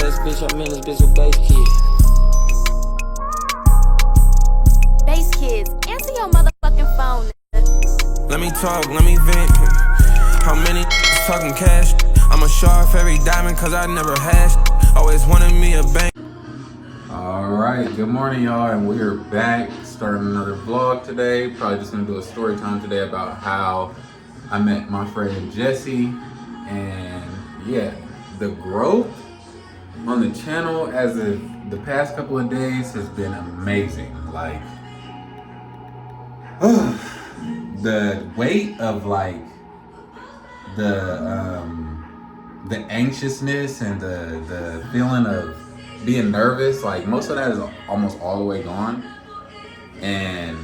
bass, bitch. I'm in this bitch with bass kids. Bass kids, answer your motherfucking phone. Let me talk, let me vent. How many talking cash? I'ma show off every diamond cause I never had. Always wanted me a bank. Alright, good morning y'all, and we're back starting another vlog today. Probably just gonna do a story time today about how I met my friend Jessie. And yeah, the growth on the channel as of the past couple of days has been amazing. Like, the weight of like the anxiousness and the feeling of being nervous, like most of that is almost all the way gone, and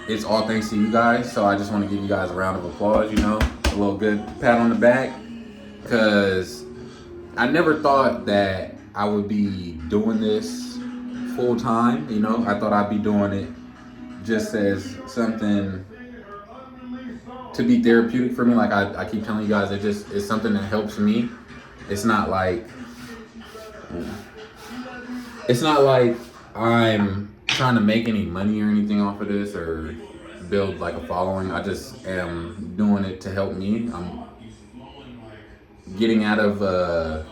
it's all thanks to you guys. So I just want to give you guys a round of applause, you know, a little good pat on the back, because I never thought that I would be doing this full time. You know, I thought I'd be doing it just as something to be therapeutic for me. Like I keep telling you guys, it's something that helps me. It's not like I'm trying to make any money or anything off of this or build like a following. I just am doing it to help me. I'm getting out of a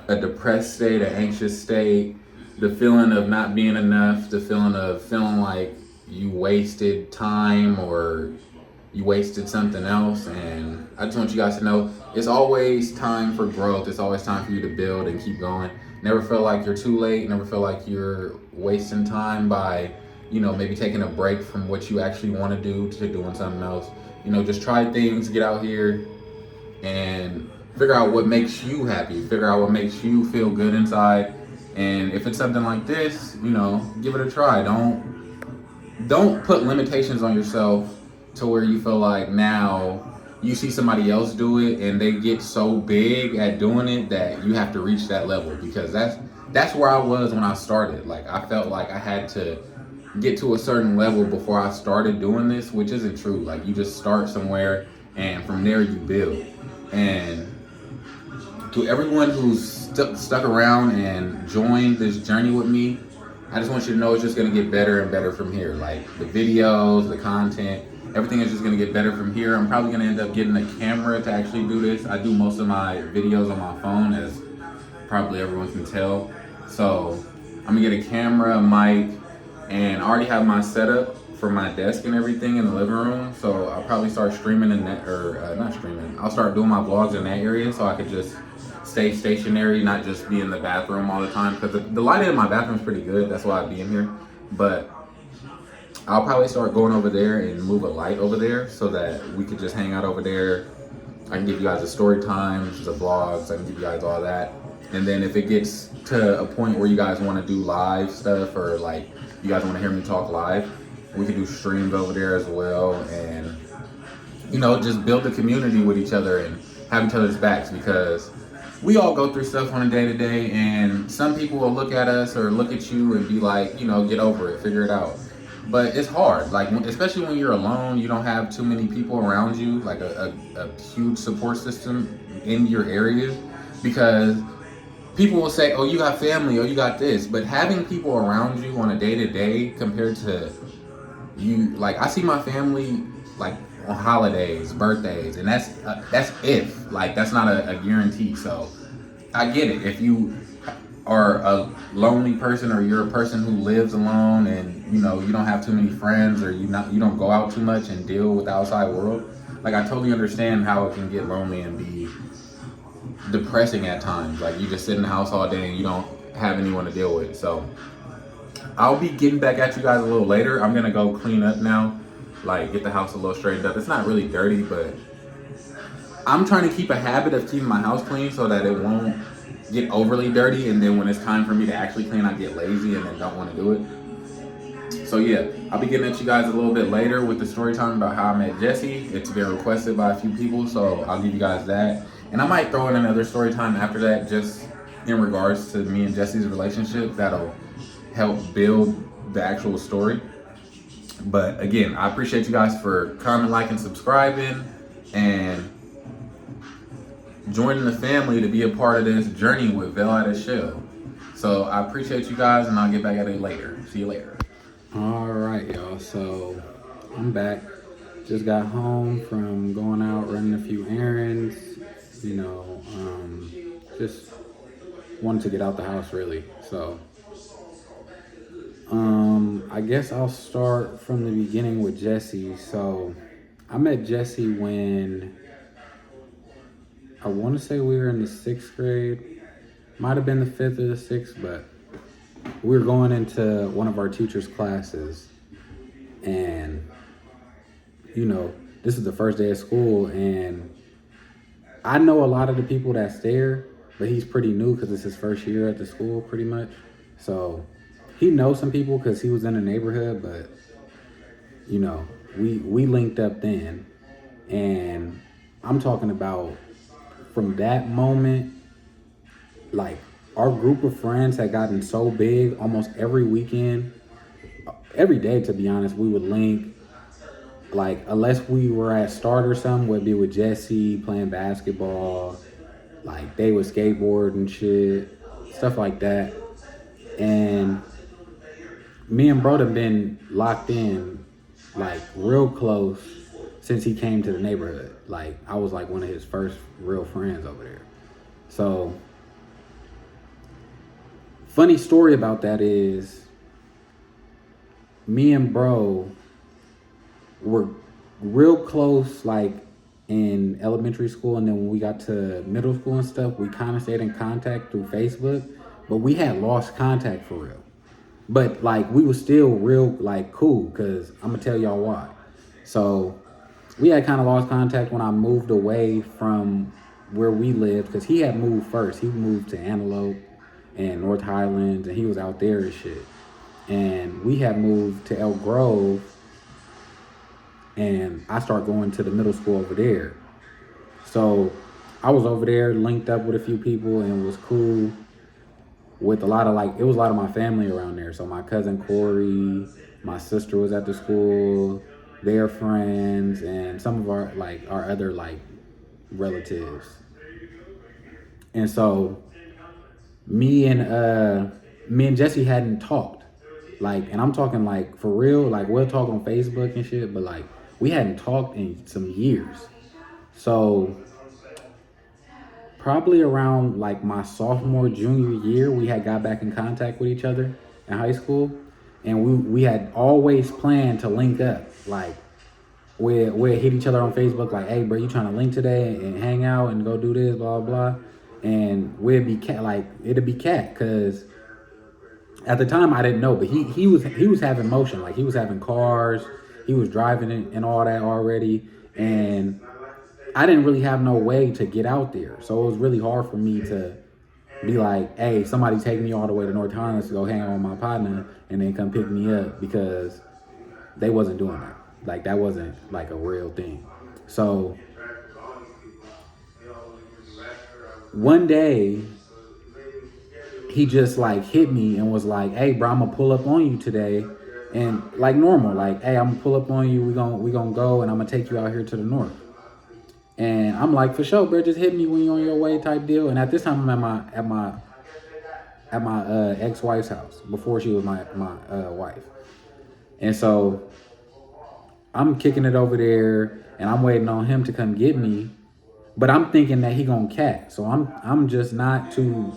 depressed state, an anxious state, the feeling of not being enough, the feeling of feeling like you wasted time or you wasted something else. And I just want you guys to know it's always time for growth. It's always time for you to build and keep going. Never feel like you're too late. Never feel like you're wasting time by, you know, maybe taking a break from what you actually want to do to doing something else. You know, just try things, get out here and figure out what makes you happy. Figure out what makes you feel good inside. And if it's something like this, you know, give it a try. Don't put limitations on yourself to where you feel like now you see somebody else do it and they get so big at doing it that you have to reach that level, because that's where I was when I started. Like, I felt like I had to get to a certain level before I started doing this, which isn't true. Like, you just start somewhere and from there you build. And to everyone who's stuck around and joined this journey with me, I just want you to know it's just gonna get better and better from here. Like, the videos, the content, everything is just gonna get better from here. I'm probably gonna end up getting a camera to actually do this. I do most of my videos on my phone, as probably everyone can tell. So I'm gonna get a camera, a mic, and I already have my setup for my desk and everything in the living room. So I'll probably start streaming in that, or not streaming. I'll start doing my vlogs in that area so I could just stay stationary, not just be in the bathroom all the time. Because the lighting in my bathroom is pretty good. That's why I'd be in here. But I'll probably start going over there and move a light over there so that we could just hang out over there. I can give you guys the story times, the vlogs, I can give you guys all that. And then if it gets to a point where you guys want to do live stuff, or like you guys want to hear me talk live, we can do streams over there as well. And, you know, just build the community with each other and have each other's backs, because we all go through stuff on a day-to-day, and some people will look at us or look at you and be like, you know, get over it, figure it out. But it's hard, like, especially when you're alone, you don't have too many people around you, like a huge support system in your area, because people will say, oh, you got family, oh, you got this. But having people around you on a day-to-day compared to you, like, I see my family, like, on holidays, birthdays, and that's if, like, that's not a guarantee. So I get it. If you are a lonely person, or you're a person who lives alone, and you know you don't have too many friends, or you don't go out too much and deal with the outside world, like, I totally understand how it can get lonely and be depressing at times. Like, you just sit in the house all day and you don't have anyone to deal with. So I'll be getting back at you guys a little later. I'm gonna go clean up now, like get the house a little straightened up. It's not really dirty, but I'm trying to keep a habit of keeping my house clean so that it won't get overly dirty, and then when it's time for me to actually clean, I get lazy and then don't want to do it. So yeah, I'll be getting at you guys a little bit later with the story time about how I met Jessie. It's been requested by a few people, so I'll give you guys that. And I might throw in another story time after that, just in regards to me and Jessie's relationship. That'll help build the actual story. But again, I appreciate you guys for commenting, liking, subscribing, and joining the family to be a part of this journey with Veil Out of Shell. So I appreciate you guys, and I'll get back at it later. See you later. All right, y'all. So I'm back. Just got home from going out running a few errands. Just wanted to get out the house really. So I guess I'll start from the beginning with Jessie. So I met Jessie when I want to say we were in the 6th grade. Might have been the 5th or the 6th, but we were going into one of our teacher's classes. And, this is the first day of school. And I know a lot of the people that's there, but he's pretty new because it's his first year at the school pretty much. So he knows some people because he was in the neighborhood, but, we linked up then. And I'm talking about from that moment, like our group of friends had gotten so big almost every weekend, every day to be honest, we would link. Like unless we were at start or something, we'd be with Jessie playing basketball, like they would skateboard and shit, stuff like that. And me and bro have been locked in like real close since he came to the neighborhood. Like I was like one of his first real friends over there. So funny story about that is me and bro were real close like in elementary school, and then when we got to middle school and stuff, we kind of stayed in contact through Facebook, but we had lost contact for real. But like we was still real like cool, because I'm gonna tell y'all why. So we had kind of lost contact when I moved away from where we lived, because he had moved first. He moved to Antelope and North Highlands, and he was out there and shit. And we had moved to Elk Grove, and I started going to the middle school over there. So I was over there linked up with a few people and was cool with a lot of it was a lot of my family around there. So my cousin Corey, my sister was at the school, their friends, and some of our other relatives. And so me and Jessie hadn't talked. And I'm talking for real, we'll talk on Facebook and shit, but we hadn't talked in some years. So probably around my sophomore, junior year, we had got back in contact with each other in high school. And we had always planned to link up. We'd hit each other on Facebook hey, bro, you trying to link today and hang out and go do this, blah, blah. And we'd be it'd be cat, because at the time I didn't know, but he was having motion. He was having cars, he was driving it and all that already. And I didn't really have no way to get out there. So it was really hard for me to be hey, somebody take me all the way to North Highlands to go hang out with my partner and then come pick me up, because they wasn't doing that. That wasn't a real thing. So one day he just hit me and was hey, bro, I'm gonna pull up on you today. And normal, hey, I'm gonna pull up on you. We gonna go, and I'm gonna take you out here to the north. And I'm for sure, bro, just hit me when you're on your way type deal. And at this time, I'm at my ex-wife's house before she was my wife. And so I'm kicking it over there, and I'm waiting on him to come get me. But I'm thinking that he gonna cat. So I'm just not too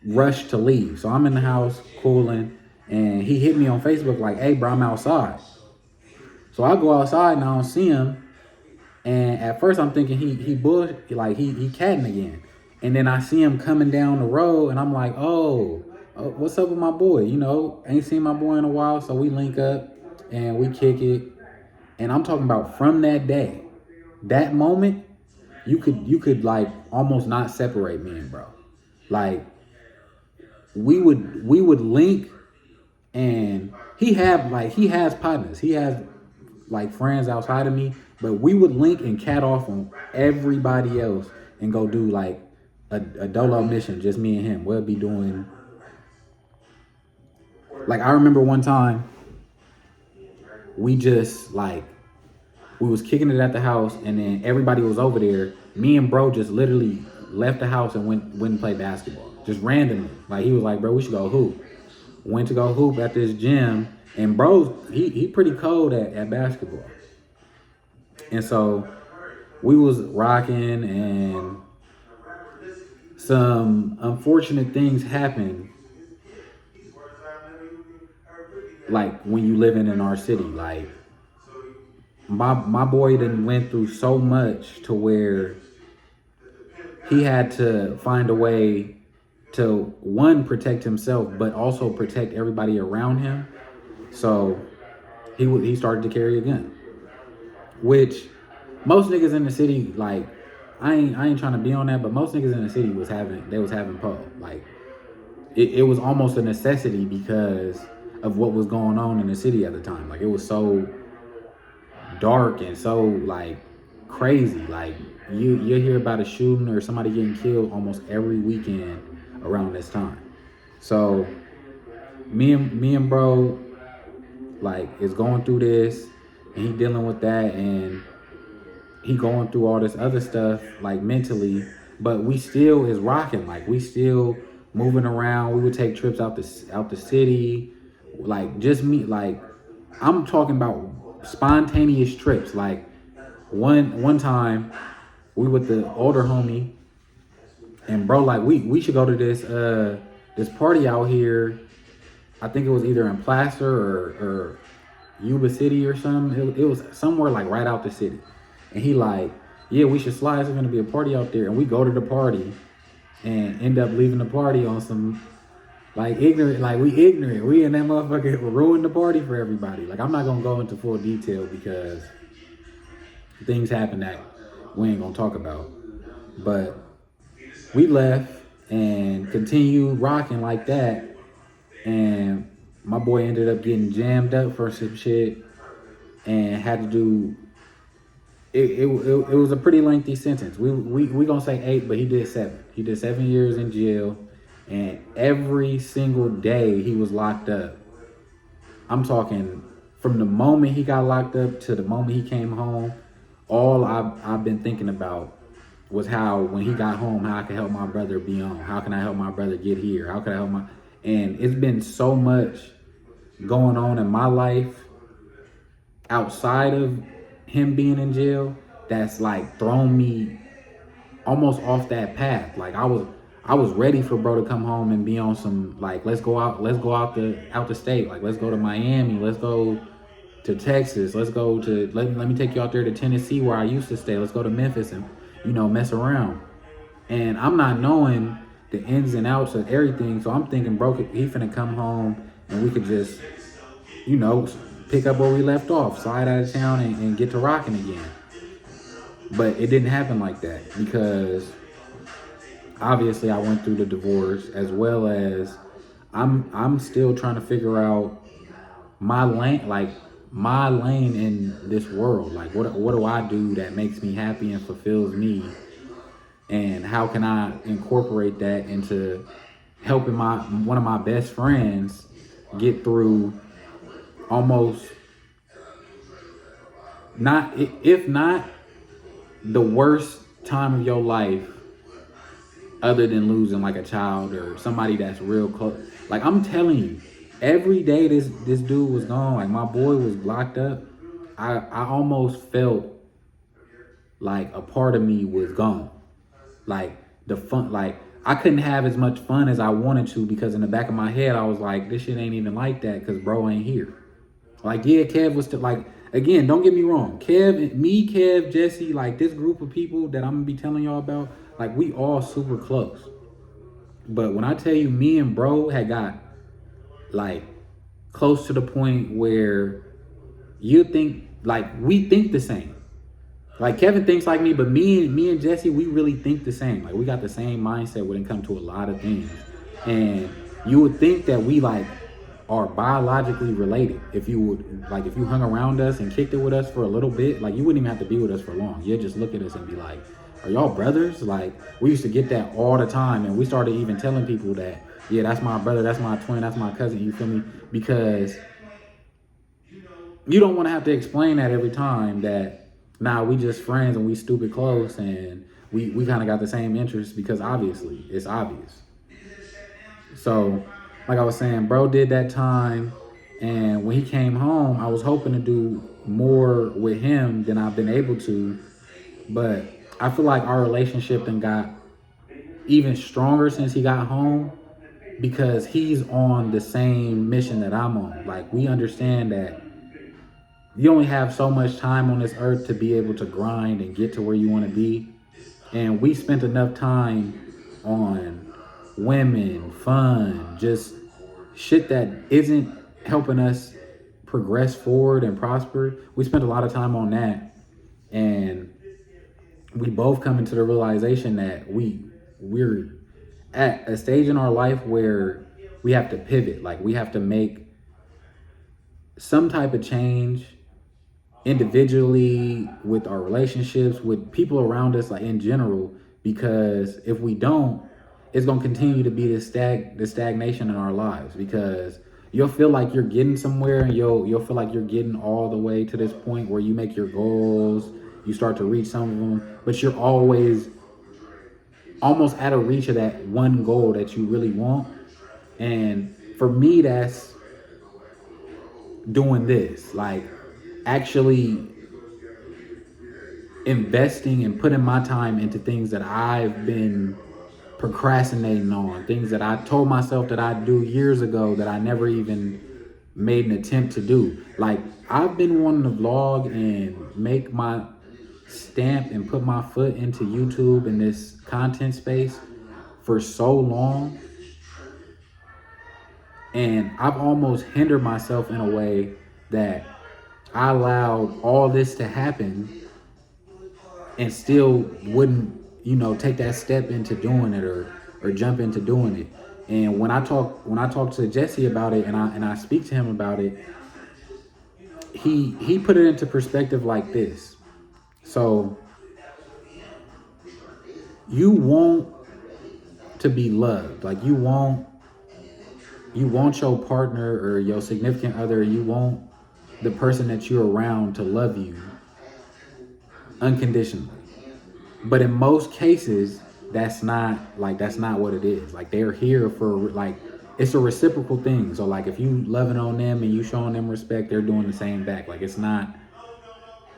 rush to leave. So I'm in the house cooling, and he hit me on Facebook hey, bro, I'm outside. So I go outside and I don't see him. And at first I'm thinking he catting again. And then I see him coming down the road, and I'm oh, what's up with my boy? Ain't seen my boy in a while. So we link up and we kick it. And I'm talking about from that day, that moment, you could almost not separate me and bro. We would link, and he has partners. He has friends outside of me, but we would link and cat off on everybody else and go do a dolo mission, just me and him. We'll be doing I remember one time we just we was kicking it at the house, and then everybody was over there. Me and bro just literally left the house and went and played basketball. just randomly. Like he was like, bro, we should go hoop. Went to go hoop at this gym, and bro, he pretty cold at basketball. And so we was rocking, and some unfortunate things happen, like when you living in our city. Like my boy done went through so much to where he had to find a way to, one, protect himself, but also protect everybody around him. So he started to carry a gun, which most niggas in the city, like, I ain't trying to be on that, but most niggas in the city was having pole. Like it was almost a necessity because of what was going on in the city at the time. Like it was so dark and so like crazy. Like you hear about a shooting or somebody getting killed almost every weekend around this time. So me and bro like is going through this, and he dealing with that, and he going through all this other stuff like mentally, but we still is rocking. Like we still moving around. We would take trips out the city, like just me. Like I'm talking about spontaneous trips. Like one time we with the older homie, and bro, like we should go to this party out here. I think it was either in Placer or Yuba City or something. It was somewhere like right out the city. And he like, yeah, we should slide. There's gonna be a party out there. And we go to the party and end up leaving the party on some like ignorant, like we ignorant. We and that motherfucker ruined the party for everybody. Like I'm not gonna go into full detail because things happen that we ain't gonna talk about. But we left and continued rocking like that. And my boy ended up getting jammed up for some shit and had to do. It was a pretty lengthy sentence. We gonna say 8, but he did 7. He did 7 years in jail, and every single day he was locked up. I'm talking from the moment he got locked up to the moment he came home. All I've been thinking about was how when he got home, how I could help my brother be on. How can I help my brother get here? How can I help my... And it's been so much going on in my life outside of him being in jail that's like thrown me almost off that path. Like I was ready for bro to come home and be on some like let's go out the state. Like let's go to Miami, let's go to Texas, let's go to let me take you out there to Tennessee where I used to stay. Let's go to Memphis and mess around. And I'm not knowing the ins and outs of everything. So I'm thinking, bro, he finna come home and we could just, pick up where we left off, slide out of town and get to rocking again. But it didn't happen like that because obviously I went through the divorce, as well as I'm still trying to figure out my lane in this world. Like what do I do that makes me happy and fulfills me? And how can I incorporate that into helping one of my best friends get through almost if not the worst time of your life, other than losing like a child or somebody that's real close. Like I'm telling you, every day this dude was gone, like my boy was locked up, I almost felt like a part of me was gone. Like the fun, like I couldn't have as much fun as I wanted to because in the back of my head I was like, this shit ain't even like that because bro ain't here. Like yeah, Kev was still like, again, don't get me wrong, Kev, Jesse, like this group of people that I'm gonna be telling y'all about, like we all super close. But when I tell you, me and bro had got like close to the point where you think like we think the same. Like Kevin thinks like me, but me and Jesse, we really think the same. Like we got the same mindset when it comes to a lot of things. And you would think that we like are biologically related. If you hung around us and kicked it with us for a little bit, like you wouldn't even have to be with us for long. You'd just look at us and be like, are y'all brothers? Like we used to get that all the time. And we started even telling people that, yeah, that's my brother, that's my twin, that's my cousin, you feel me? Because you don't want to have to explain that every time that, nah, we just friends and we stupid close and we kind of got the same interests, because obviously it's obvious. So, like I was saying, bro did that time, and when he came home, I was hoping to do more with him than I've been able to. But I feel like our relationship then got even stronger since he got home because he's on the same mission that I'm on. Like, we understand that you only have so much time on this earth to be able to grind and get to where you want to be. And we spent enough time on women, fun, just shit that isn't helping us progress forward and prosper. We spent a lot of time on that. And we both come into the realization that we're at a stage in our life where we have to pivot. Like, we have to make some type of change individually, with our relationships, with people around us, like in general, because if we don't, it's going to continue to be the stagnation in our lives, because you'll feel like you're getting somewhere, and you'll feel like you're getting all the way to this point where you make your goals, you start to reach some of them, but you're always almost out of reach of that one goal that you really want. And for me, that's doing this, like actually investing and putting my time into things that I've been procrastinating on, things that I told myself that I'd do years ago that I never even made an attempt to do. Like, I've been wanting to vlog and make my stamp and put my foot into YouTube in this content space for so long, and I've almost hindered myself in a way that I allowed all this to happen and still wouldn't, take that step into doing it, or jump into doing it. And when I talk to Jesse about it, and I speak to him about it, he put it into perspective like this. So you want to be loved. Like, you want your partner or your significant other, you want the person that you're around to love you unconditionally. But in most cases, that's not what it is. Like, they're here for, like, it's a reciprocal thing. So, like, if you loving on them and you showing them respect, they're doing the same back. Like, it's not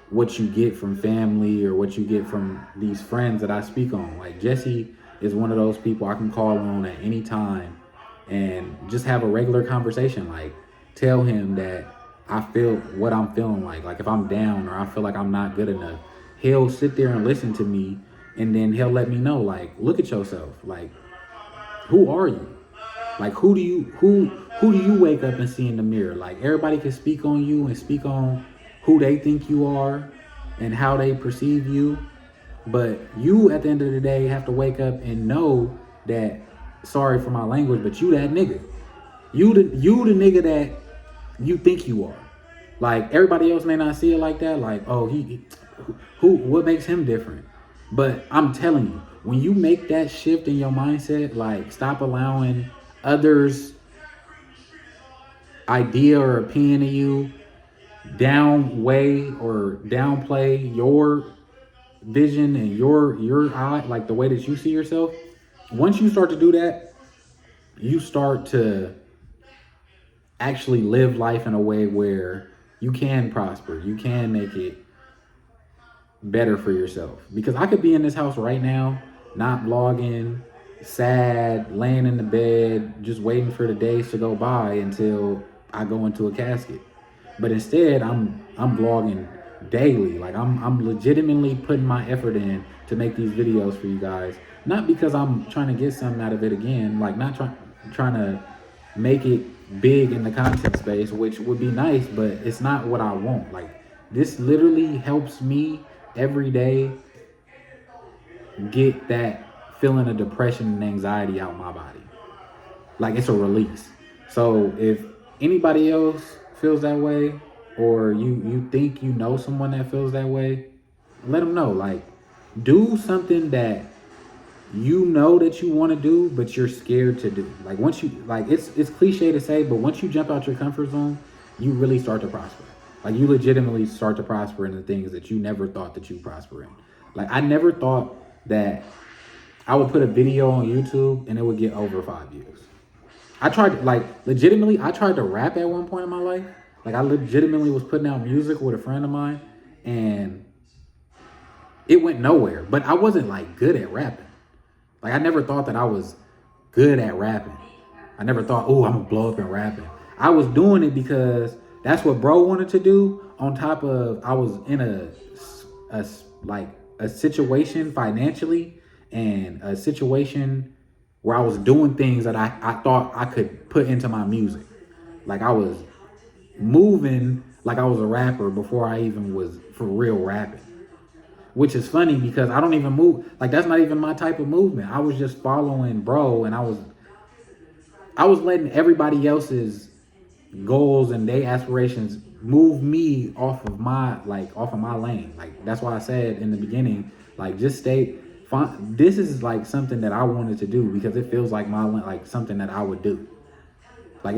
what you get from family or what you get from these friends that I speak on. Like, Jesse is one of those people I can call on at any time and just have a regular conversation. Like, tell him that I feel what I'm feeling like if I'm down or I feel like I'm not good enough. He'll sit there and listen to me, and then he'll let me know, like, look at yourself. Like, who are you? Like, who do you wake up and see in the mirror? Like, everybody can speak on you and speak on who they think you are and how they perceive you. But you, at the end of the day, have to wake up and know that, sorry for my language, but you that nigga. You the nigga that you think you are. Like, everybody else may not see it like that. Like, oh, what makes him different? But I'm telling you, when you make that shift in your mindset, like, stop allowing others' idea or opinion of you downweigh or downplay your vision and your eye, like the way that you see yourself. Once you start to do that, you start to actually live life in a way where you can prosper, you can make it better for yourself. Because I could be in this house right now, not vlogging, sad, laying in the bed, just waiting for the days to go by until I go into a casket. But instead, I'm vlogging daily. Like, I'm legitimately putting my effort in to make these videos for you guys. Not because I'm trying to get something out of it again, like, not trying to make it big in the content space, which would be nice, but it's not what I want. Like, this literally helps me every day get that feeling of depression and anxiety out my body. Like, it's a release. So if anybody else feels that way, or you think you know someone that feels that way, let them know. Like, do something that you know that you want to do, but you're scared to do. Like, once you, like, it's cliche to say, but once you jump out your comfort zone, you really start to prosper. Like, you legitimately start to prosper in the things that you never thought that you prosper in. Like, I never thought that I would put a video on YouTube and it would get over 5 views. I tried, like, legitimately, I tried to rap at one point in my life. Like, I legitimately was putting out music with a friend of mine, and it went nowhere. But I wasn't, like, good at rapping. Like, I never thought that I was good at rapping. I never thought, oh, I'm going to blow up in rapping. I was doing it because that's what bro wanted to do, on top of I was in a situation financially, and a situation where I was doing things that I thought I could put into my music. Like, I was moving like I was a rapper before I even was for real rapping. Which is funny because I don't even move. Like, that's not even my type of movement. I was just following bro, and I was letting everybody else's goals and their aspirations move me off of my lane. Like, that's why I said in the beginning, like, just stay fine. This is like something that I wanted to do because it feels like something that I would do. Like,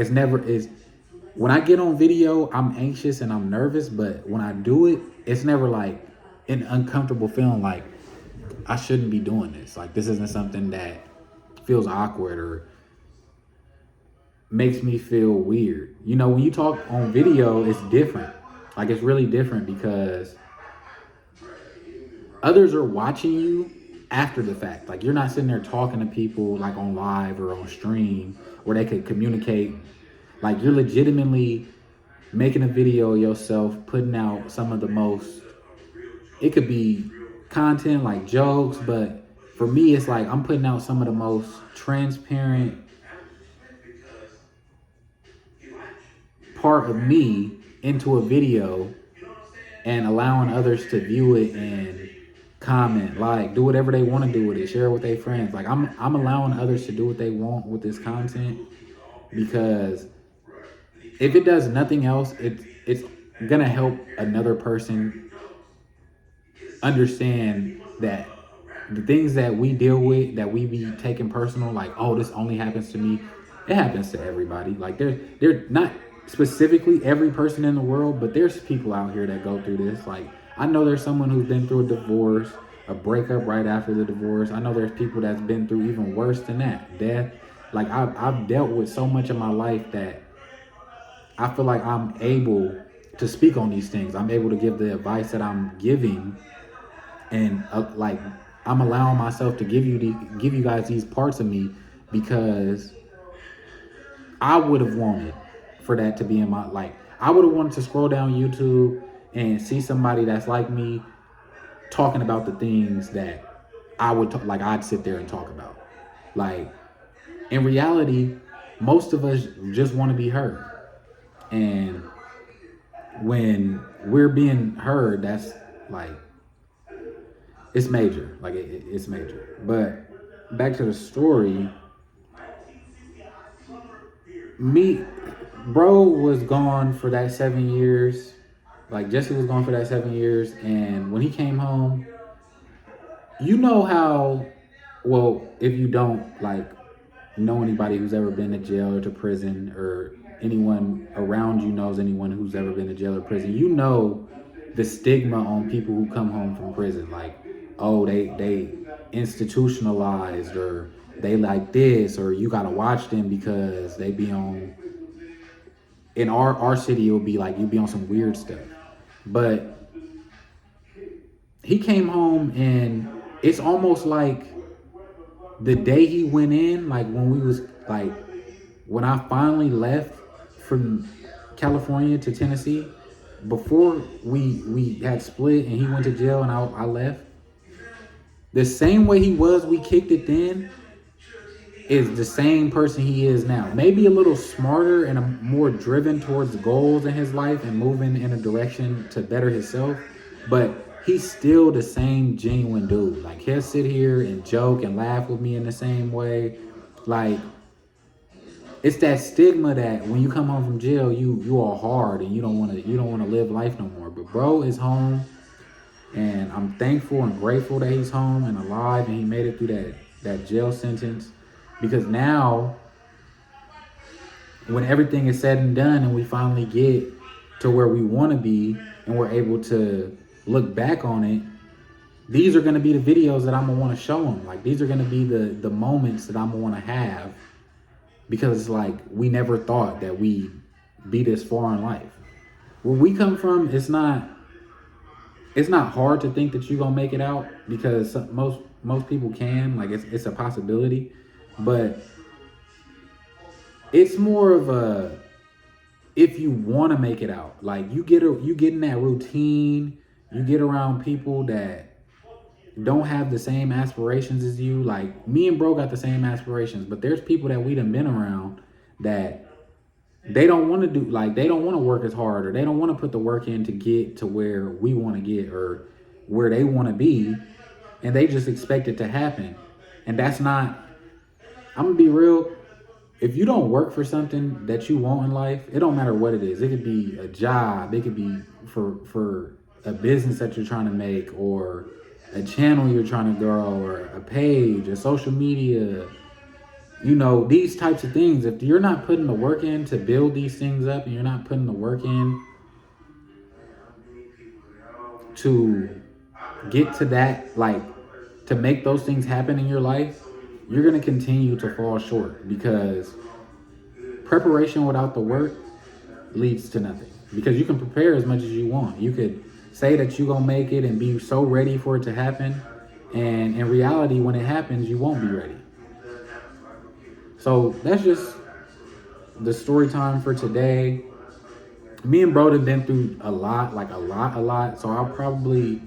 when I get on video, I'm anxious and I'm nervous, but when I do it, it's never like an uncomfortable feeling like I shouldn't be doing this. Like, this isn't something that feels awkward or makes me feel weird. You know, when you talk on video, it's different. Like, it's really different because others are watching you after the fact. Like, you're not sitting there talking to people like on live or on stream where they could communicate. Like, you're legitimately making a video yourself, putting out some of the most, it could be content like jokes, but for me, it's like I'm putting out some of the most transparent part of me into a video and allowing others to view it and comment, like, do whatever they want to do with it, share it with their friends. Like, I'm allowing others to do what they want with this content, because if it does nothing else, it's gonna help another person understand that the things that we deal with, that we be taking personal, like, oh, this only happens to me, it happens to everybody. Like, they're not specifically every person in the world, but there's people out here that go through this. Like, I know there's someone who's been through a divorce, a breakup right after the divorce. I know there's people that's been through even worse than that, death. Like, I've dealt with so much in my life that I feel like I'm able to speak on these things. I'm able to give the advice that I'm giving, and like, I'm allowing myself to give you guys these parts of me, because I would have wanted for that to be in my, like, I would have wanted to scroll down YouTube and see somebody that's like me talking about the things that I would like I'd sit there and talk about. Like, in reality, most of us just want to be heard. And when we're being heard, that's like, it's major. Like, it's major. But back to the story, bro was gone for that 7 years. Like, Jesse was gone for that 7 years. And when he came home, you know how, well, if you don't, like, know anybody who's ever been to jail or to prison, or anyone around you knows anyone who's ever been to jail or prison, you know the stigma on people who come home from prison. Like, oh, they institutionalized, or they like this, or you gotta watch them because they be on, in our city, it would be like you be on some weird stuff. But he came home, and it's almost like the day he went in, like when I finally left from California to Tennessee, before we had split and he went to jail and I left, the same way he was, we kicked it then, is the same person he is now. Maybe a little smarter and a more driven towards goals in his life and moving in a direction to better himself, but he's still the same genuine dude. Like, he'll sit here and joke and laugh with me in the same way. Like, it's that stigma that when you come home from jail, you are hard and you don't want to live life no more. But bro is home, and I'm thankful and grateful that he's home and alive, and he made it through that jail sentence. Because now, when everything is said and done and we finally get to where we want to be and we're able to look back on it, these are going to be the videos that I'm going to want to show him. Like, these are going to be the moments that I'm going to want to have, because it's like we never thought that we'd be this far in life. Where we come from, it's not hard to think that you're gonna make it out, because most people can. Like, it's a possibility, but it's more of a, if you want to make it out, like you get in that routine, you get around people that don't have the same aspirations as you. Like, me and bro got the same aspirations, but there's people that we done been around that they don't want to do, like, they don't want to work as hard, or they don't want to put the work in to get to where we want to get, or where they want to be, and they just expect it to happen. And that's not, I'm gonna be real, if you don't work for something that you want in life, it don't matter what it is. It could be a job, it could be for a business that you're trying to make, or a channel you're trying to grow, or a page, a social media, you know, these types of things. If you're not putting the work in to build these things up, and you're not putting the work in to get to that, like, to make those things happen in your life, you're going to continue to fall short, because preparation without the work leads to nothing. Because you can prepare as much as you want. You could say that you're going to make it and be so ready for it to happen, and in reality, when it happens, you won't be ready. So that's just the story time for today. Me and bro have been through a lot. So I'll probably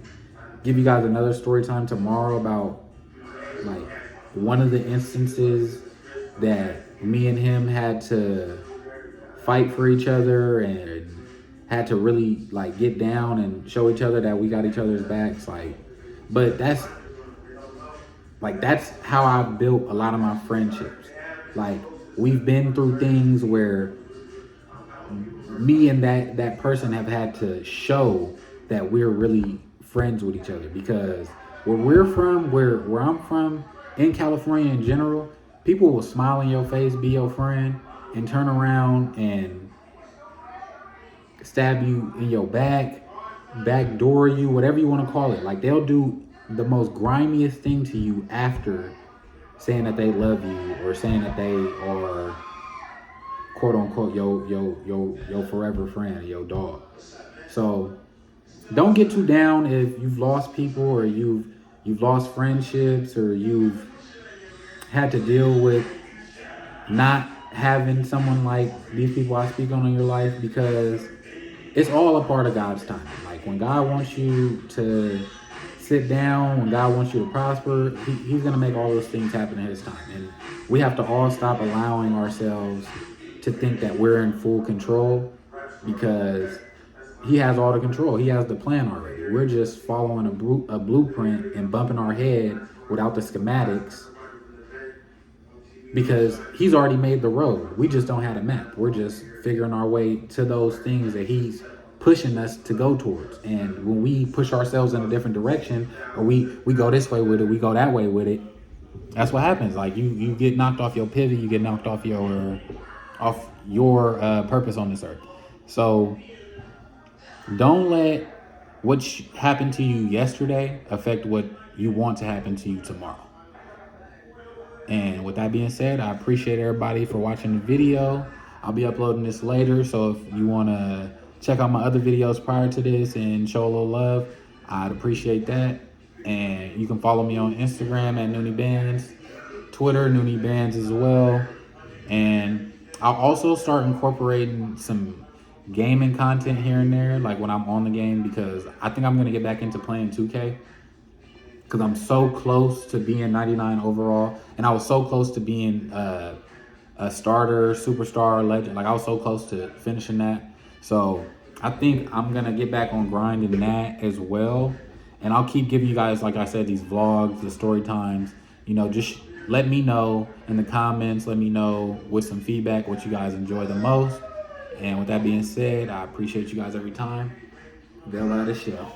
give you guys another story time tomorrow about, like, one of the instances that me and him had to fight for each other and had to really, like, get down and show each other that we got each other's backs. Like, but that's how I've built a lot of my friendships. Like, we've been through things where me and that person have had to show that we're really friends with each other, because where we're from, where I'm from, in California in general, people will smile in your face, be your friend, and turn around and stab you in your backdoor you, whatever you want to call it. Like, they'll do the most grimiest thing to you after saying that they love you, or saying that they are, quote unquote, your forever friend, your dog. So don't get too down if you've lost people, or you've lost friendships, or you've had to deal with not having someone like these people I speak on in your life, because it's all a part of God's time. Like, when God wants you to sit down, when God wants you to prosper, he's going to make all those things happen in his time. And we have to all stop allowing ourselves to think that we're in full control, because he has all the control. He has the plan already. We're just following a blueprint and bumping our head without the schematics, because he's already made the road. We just don't have a map. We're just figuring our way to those things that he's pushing us to go towards. And when we push ourselves in a different direction, or we go this way with it, we go that way with it, that's what happens. Like, you get knocked off your pivot, you get knocked off your purpose on this earth. So don't let what happened to you yesterday affect what you want to happen to you tomorrow. And with that being said, I appreciate everybody for watching the video. I'll be uploading this later, so if you want to check out my other videos prior to this and show a little love, I'd appreciate that. And you can follow me on Instagram at Noonie Bands, Twitter, Noonie Bands as well. And I'll also start incorporating some gaming content here and there, like when I'm on the game, because I think I'm going to get back into playing 2K, because I'm so close to being 99 overall, and I was so close to being a starter, superstar, legend. Like, I was so close to finishing that. So I think I'm going to get back on grinding that as well. And I'll keep giving you guys, like I said, these vlogs, the story times. You know, just let me know in the comments. Let me know with some feedback what you guys enjoy the most. And with that being said, I appreciate you guys every time. They'll let us show.